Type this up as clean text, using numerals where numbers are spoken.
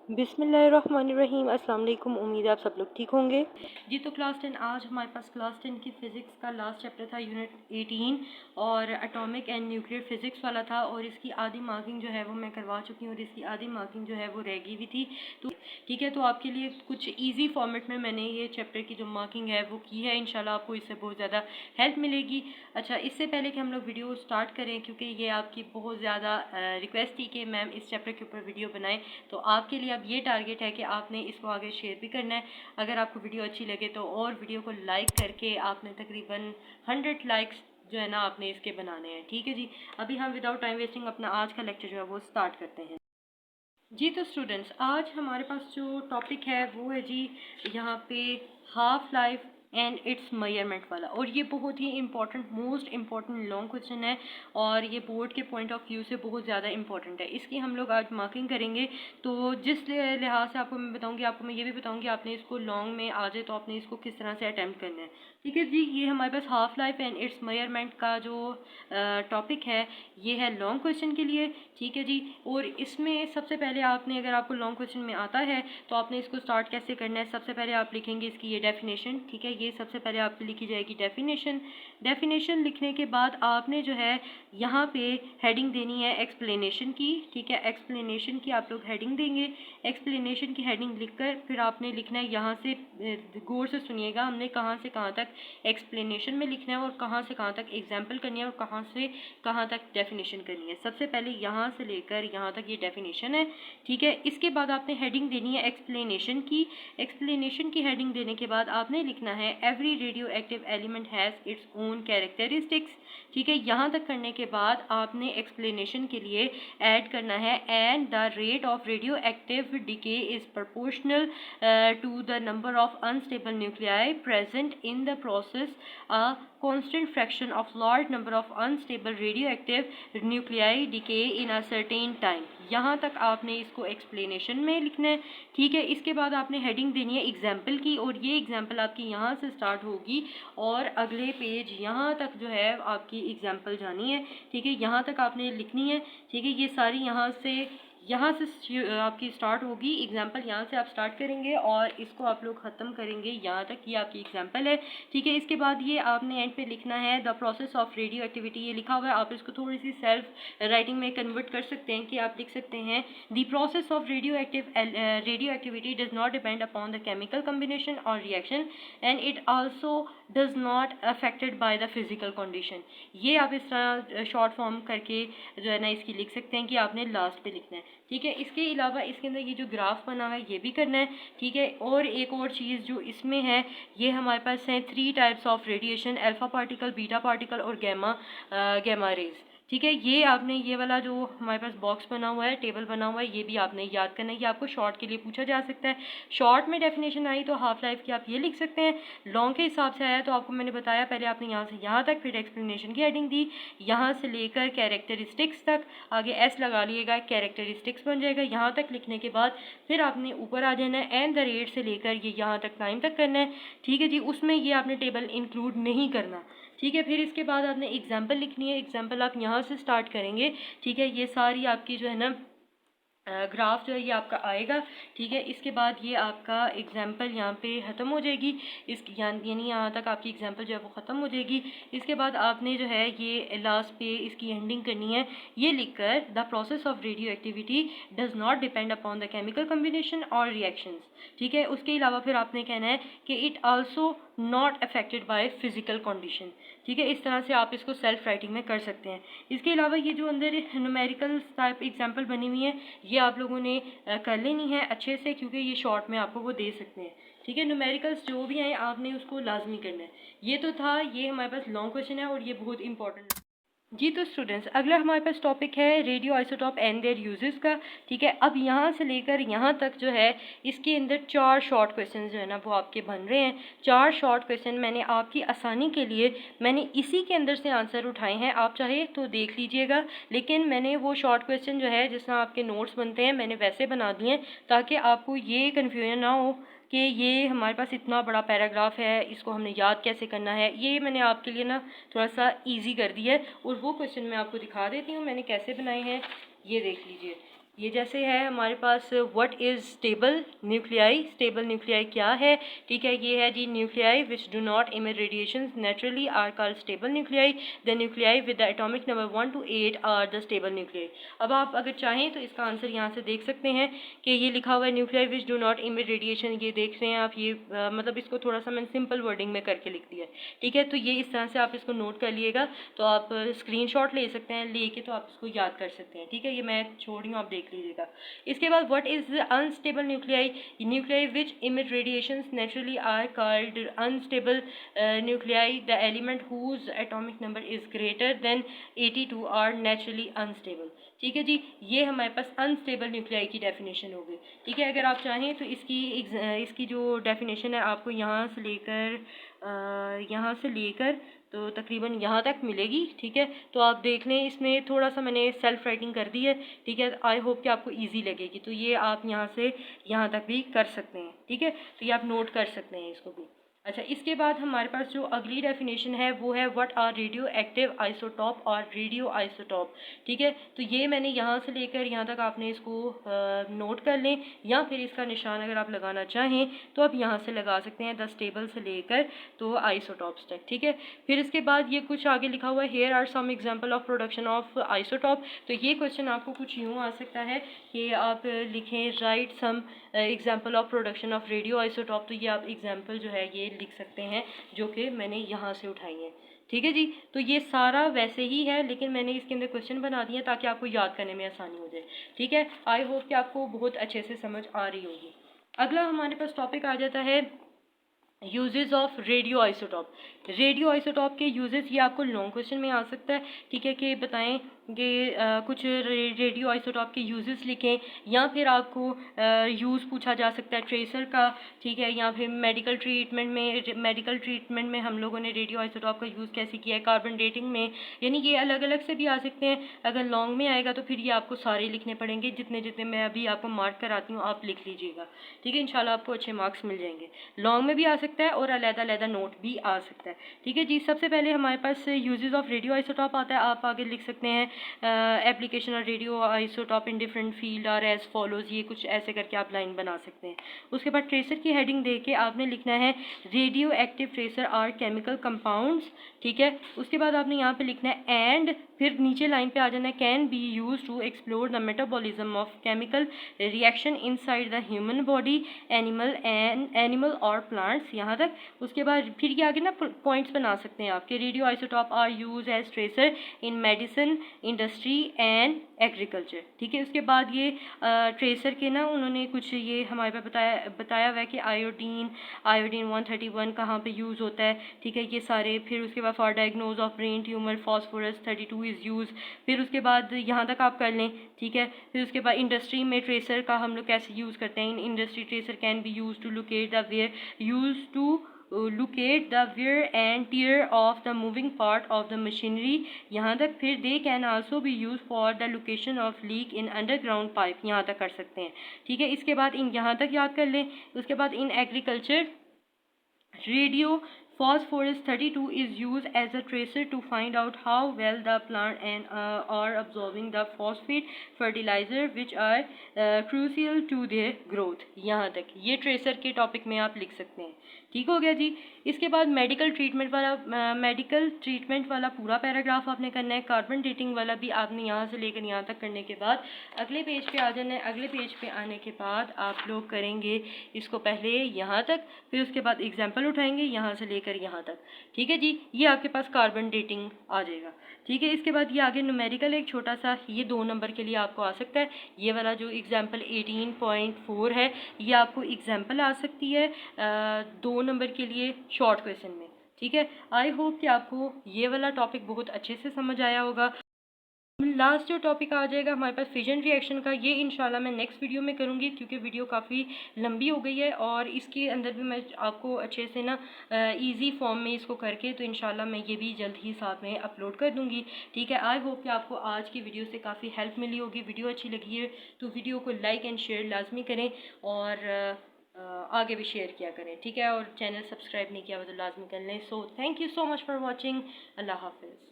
बिस्मिल्लाहिर्रहमानिर्रहीम। अस्सलाम वालेकुम। उम्मीद है आप सब लोग ठीक होंगे जी। तो क्लास 10 आज हमारे पास क्लास 10 की फ़िज़िक्स का लास्ट चैप्टर था, यूनिट 18 और एटॉमिक एंड न्यूक्लियर फ़िज़िक्स वाला था। और इसकी आधी मार्किंग जो है वो मैं करवा चुकी हूँ और इसकी आधी मार्किंग जो है वो रह गई हुई थी। तो ठीक है, तो आपके लिए कुछ ईजी फॉर्मेट में मैंने ये चैप्टर की जो मार्किंग है वो की है। इंशाल्लाह आपको इससे बहुत ज़्यादा हेल्प मिलेगी। अच्छा, इससे पहले कि हम लोग वीडियो स्टार्ट करें, क्योंकि ये आपकी बहुत ज़्यादा रिक्वेस्ट थी कि मैम इस चैप्टर के ऊपर वीडियो बनाएं, तो आपके लिए अब ये टारगेट है कि आपने इसको आगे शेयर भी करना है। अगर आपको वीडियो अच्छी लगे तो और वीडियो को लाइक करके आपने तकरीबन 100 लाइक्स जो है ना आपने इसके बनाने हैं। ठीक है जी, अभी हम विदाउट टाइम वेस्टिंग अपना आज का लेक्चर जो है वो स्टार्ट करते हैं जी। तो स्टूडेंट्स, आज हमारे पास जो टॉपिक है वो है जी यहाँ पे half life and its measurement वाला। और ये बहुत ही important, most important long question है और ये बोर्ड के पॉइंट ऑफ व्यू से बहुत ज़्यादा इंपॉर्टेंट है। इसकी हम लोग आज मार्किंग करेंगे। तो जिस लिहाज से आपको मैं बताऊंगी, आपको मैं ये भी बताऊंगी आपने इसको लॉन्ग में आ जाए तो आपने इसको किस तरह से अटैम्प्ट करना है। ठीक है जी, ये हमारे पास half life and its measurement का जो टॉपिक है ये है लॉन्ग क्वेश्चन के लिए। ठीक है जी, और इसमें सबसे पहले आपने, अगर आपको लॉन्ग क्वेश्चन में आता है तो आपने इसको स्टार्ट कैसे करना है। सबसे पहले आप लिखेंगे इसकी ये डेफिनेशन। ठीक है, ये सबसे पहले आपकी लिखी जाएगी डेफिनेशन। डेफिनेशन लिखने के बाद आपने जो है यहाँ पे हेडिंग देनी है एक्सप्लेनेशन की। ठीक है, एक्सप्लेनेशन की आप लोग हेडिंग देंगे। एक्सप्लेनेशन की हेडिंग लिखकर फिर आपने लिखना है, यहाँ से गौर से सुनिएगा, हमने कहाँ से कहाँ तक एक्सप्लेनेशन में लिखना है और कहाँ से कहाँ तक एग्जाम्पल करनी है और कहाँ से कहाँ तक डेफिनेशन करनी है। सबसे पहले यहाँ से लेकर यहाँ तक ये डेफिनेशन है। ठीक है, इसके बाद आपने हेडिंग देनी है एक्सप्लेनेशन की। एक्सप्लेनेशन की हेडिंग देने के बाद आपने लिखना है every radio active element has its own characteristics. ठीक है, यहाँ तक करने के बाद आपने एक्सप्लेनेशन के लिए ऐड करना है and the rate of radioactive decay is proportional to the number of unstable nuclei present in the process, a constant fraction of large number of unstable radioactive nuclei decay in a certain time। यहाँ तक आपने इसको explanation में लिखना है। ठीक है, इसके बाद आपने हेडिंग देनी है एग्जाम्पल की और ये एग्जाम्पल आपकी यहाँ से स्टार्ट होगी और अगले पेज यहाँ तक जो है आपकी एग्जाम्पल जानी है। ठीक है, यहाँ तक आपने लिखनी है। ठीक है, ये सारी यहाँ से आपकी स्टार्ट होगी एग्जाम्पल, यहाँ से आप स्टार्ट करेंगे और इसको आप लोग ख़त्म करेंगे यहाँ तक। ये आपकी एग्जाम्पल है। ठीक है, इसके बाद ये आपने एंड पे लिखना है the process of radioactivity. ये लिखा हुआ है, आप इसको थोड़ी सी सेल्फ राइटिंग में कन्वर्ट कर सकते हैं कि आप लिख सकते हैं the process of radioactivity does not depend upon the chemical combination और reaction and it also does not affected by the physical condition. ये आप इस तरह शॉर्ट फॉर्म करके जो है ना इसकी लिख सकते हैं कि आपने लास्ट पे लिखना है। ठीक है, इसके अलावा इसके अंदर ये जो ग्राफ बना है ये भी करना है। ठीक है, और एक और चीज़ जो इसमें है, ये हमारे पास हैं 3 types of radiation, alpha particle, beta particle और गैमा रेज। ठीक है, ये आपने ये वाला जो हमारे पास बॉक्स बना हुआ है, टेबल बना हुआ है, ये भी आपने याद करना है। ये आपको शॉर्ट के लिए पूछा जा सकता है। शॉर्ट में डेफिनेशन आई तो हाफ लाइफ की आप ये लिख सकते हैं। लॉन्ग के हिसाब से आया तो आपको मैंने बताया, पहले आपने यहाँ से यहाँ तक, फिर एक्सप्लेनेशन की हेडिंग दी, यहाँ से लेकर कैरेक्टरिस्टिक्स तक, आगे एस लगा लिएगा, कैरेक्टरिस्टिक्स बन जाएगा। यहाँ तक लिखने के बाद फिर आपने ऊपर आ जाना है एंड द रेट से लेकर ये यहाँ तक टाइम तक करना है। ठीक है जी, उसमें ये आपने टेबल इंक्लूड नहीं करना। ठीक है, फिर इसके बाद आपने एग्जाम्पल लिखनी है। एग्जाम्पल आप यहाँ से स्टार्ट करेंगे। ठीक है, ये सारी आपकी जो है ना ग्राफ जो है ये आपका आएगा। ठीक है, इसके बाद ये आपका एग्जाम्पल यहाँ पे ख़त्म हो जाएगी। इस यानी यहाँ तक आपकी एग्जाम्पल जो है वो ख़त्म हो जाएगी। इसके बाद आपने जो है ये लास्ट पे इसकी एंडिंग करनी है, ये लिखकर the process of radioactivity does not depend upon the chemical combination और रिएक्शंस। ठीक है, उसके अलावा फिर आपने कहना है कि it also not affected by physical condition. ठीक है, इस तरह से आप इसको सेल्फ राइटिंग में कर सकते हैं। इसके अलावा ये जो अंदर न्यूमेरिकल टाइप एग्जाम्पल बनी हुई है ये आप लोगों ने कर लेनी है अच्छे से, क्योंकि ये शॉर्ट में आपको वो दे सकते हैं। ठीक है, न्यूमेरिकल्स जो भी हैं आपने उसको लाजमी करना है। ये तो था, ये हमारे पास लॉन्ग क्वेश्चन है और ये बहुत इंपॉर्टेंट जी। तो स्टूडेंट्स, अगला हमारे पास टॉपिक है radio isotope and there uses का। ठीक है, अब यहाँ से लेकर यहाँ तक जो है इसके अंदर 4 शॉर्ट क्वेश्चन जो है ना वो आपके बन रहे हैं। 4 शॉर्ट क्वेश्चन मैंने आपकी आसानी के लिए मैंने इसी के अंदर से आंसर उठाए हैं। आप चाहे तो देख लीजिएगा, लेकिन मैंने वो शॉर्ट क्वेश्चन जो है जिस तरह आपके नोट्स बनते हैं मैंने वैसे बना दिए हैं ताकि आपको ये कन्फ्यूजन ना हो कि ये हमारे पास इतना बड़ा पैराग्राफ है, इसको हमने याद कैसे करना है। ये मैंने आपके लिए ना थोड़ा सा इजी कर दिया है और वो क्वेश्चन मैं आपको दिखा देती हूँ मैंने कैसे बनाए हैं। ये देख लीजिए, ये जैसे है हमारे पास what is stable nuclei, stable nuclei क्या है, ठीक है। ये है जी nuclei which do not emit radiation naturally are called stable nuclei. The nuclei with the atomic number 1 to 8 are the stable nuclei. अब आप अगर चाहें तो इसका आंसर यहाँ से देख सकते हैं कि ये लिखा हुआ है nuclei which do not emit radiation, ये देख रहे हैं आप, ये मतलब इसको थोड़ा सा मैंने सिंपल वर्डिंग में करके लिख दिया है, ठीक है। तो ये इस तरह से आप इसको नोट कर लिएगा, तो आप स्क्रीनशॉट ले सकते हैं, लेके तो आप इसको याद कर सकते हैं, ठीक है। ये मैं छोड़ रही हूँ, आप देख लीजिएगा। इसके बाद what is unstable nuclei, nuclei which emit radiations naturally are called unstable nuclei. The element whose atomic number is greater than 82 are naturally unstable, ठीक है जी। ये हमारे पास अनस्टेबल न्यूक्लियाई की डेफिनेशन हो गई, ठीक है। अगर आप चाहें तो इसकी जो डेफिनेशन है आपको यहाँ से लेकर तो तकरीबन यहाँ तक मिलेगी, ठीक है। तो आप देख लें, इसमें थोड़ा सा मैंने सेल्फ राइटिंग कर दी है, ठीक है। आई होप कि आपको इजी लगेगी, तो ये आप यहाँ से यहाँ तक भी कर सकते हैं, ठीक है। तो ये आप नोट कर सकते हैं इसको भी। अच्छा, इसके बाद हमारे पास जो अगली डेफिनेशन है वो है what are radioactive isotope और रेडियो आइसोटॉप, ठीक है। तो ये मैंने यहाँ से लेकर यहाँ तक आपने इसको नोट कर लें, या फिर इसका निशान अगर आप लगाना चाहें तो आप यहाँ से लगा सकते हैं, 10 टेबल से लेकर तो आइसोटॉप्स तक, ठीक है। फिर इसके बाद ये कुछ आगे लिखा हुआ है here are some example of production of isotope. तो ये क्वेश्चन आपको कुछ यूँ आ सकता है कि आप लिखें write some example of production of radio isotope. तो ये आप एग्जाम्पल जो है ये लिख सकते हैं, जो कि मैंने यहाँ से उठाई हैं, ठीक है जी। तो ये सारा वैसे ही है, लेकिन मैंने इसके अंदर क्वेश्चन बना दिए ताकि आपको याद करने में आसानी हो जाए, ठीक है। आई होप कि आपको बहुत अच्छे से समझ आ रही होगी। अगला हमारे पास टॉपिक आ जाता है uses of radio isotope. Radio isotope के यूजेस, ये आपको लॉन्ग क्वेश्चन में आ सकता है, ठीक है, कि बताएं कि कुछ रेडियो आइसोटॉप के यूजेस लिखें, या फिर आपको यूज़ पूछा जा सकता है ट्रेसर का, ठीक है, या फिर मेडिकल ट्रीटमेंट में हम लोगों ने रेडियो आइसोटॉप का यूज़ कैसे किया है, कार्बन डेटिंग में, यानी ये अलग अलग से भी आ सकते हैं। अगर लॉन्ग में आएगा तो फिर ये आपको सारे लिखने पड़ेंगे, जितने जितने मैं अभी आपको मार्क कराती हूँ आप लिख लीजिएगा, ठीक है। इंशाल्लाह आपको अच्छे मार्क्स मिल जाएंगे। लॉन्ग में भी आ सकता है और अलग-अलग नोट भी आ सकता है, ठीक है जी। सबसे पहले हमारे पास यूजेस ऑफ रेडियो आइसोटॉप आता है, आप आगे लिख सकते हैं application of radio isotope in different field are as follows, ये कुछ ऐसे करके आप लाइन बना सकते हैं। उसके बाद ट्रेसर की हेडिंग दे के आपने लिखना है radioactive tracer are chemical compounds, ठीक है। उसके बाद आपने यहाँ पे लिखना है एंड, फिर नीचे लाइन पे आ जाना है can be use to explore the metabolism of chemical reaction inside the human body, animal और प्लांट्स, यहाँ तक। उसके बाद फिर ये आगे ना पॉइंट्स बना सकते हैं आपके, radio isotope are use as tracer in medicine, industry and agriculture, ठीक है। उसके बाद ये ट्रेसर के ना उन्होंने कुछ ये हमारे पे बताया हुआ है कि आयोडीन 131 कहाँ पे यूज़ होता है, ठीक है, ये सारे। फिर उसके बाद for diagnose of brain tumour phosphorus 32 is use, फिर उसके बाद यहाँ तक आप कर लें, ठीक है। फिर उसके बाद इंडस्ट्री में ट्रेसर का हम लोग कैसे यूज़ करते हैं, in industry tracer can be use to locate the where locate the wear and tear of the moving part of the machinery, यहाँ तक। फिर they can also be used for the location of leak in underground pipe, यहाँ तक कर सकते हैं, ठीक है। इसके बाद इन यहाँ तक याद कर लें। उसके बाद in agriculture radio phosphorus 32 is used as a tracer to find out how well the plant and are absorbing the phosphate fertilizer which are crucial to their growth, यहाँ तक ये ट्रेसर के टॉपिक में आप लिख सकते हैं, ठीक हो गया जी। इसके बाद मेडिकल ट्रीटमेंट वाला पूरा पैराग्राफ आपने करना है। कार्बन डेटिंग वाला भी आपने यहाँ से लेकर यहाँ तक करने के बाद अगले पेज पे आ जाना है। अगले पेज पे आने के बाद आप लोग करेंगे इसको पहले यहाँ तक, फिर उसके बाद एग्जाम्पल उठाएंगे यहाँ से लेकर यहाँ तक, ठीक है जी। ये आपके पास कार्बन डेटिंग आ जाएगा, ठीक है। इसके बाद ये आगे न्यूमेरिकल एक छोटा सा, ये 2 नंबर के लिए आपको आ सकता है। ये वाला जो एग्जाम्पल 18.4 है ये आपको एग्जाम्पल आ सकती है 2 नंबर के लिए शॉर्ट क्वेश्चन में, ठीक है। आई होप कि आपको ये वाला टॉपिक बहुत अच्छे से समझ आया होगा। लास्ट जो टॉपिक आ जाएगा हमारे पास फिजन रिएक्शन का, ये इंशाल्लाह मैं नेक्स्ट वीडियो में करूँगी, क्योंकि वीडियो काफ़ी लंबी हो गई है और इसके अंदर भी मैं आपको अच्छे से ना इजी फॉर्म में इसको करके तो इंशाल्लाह मैं ये भी जल्द ही साथ में अपलोड कर दूँगी, ठीक है। आई होप कि आपको आज की वीडियो से काफ़ी हेल्प मिली होगी। वीडियो अच्छी लगी है तो वीडियो को लाइक एंड शेयर लाजमी करें और आगे भी शेयर किया करें, ठीक है। और चैनल सब्सक्राइब नहीं किया हुआ तो लाजमी कर लें। So thank you so much for watching. अल्लाह हाफिज़।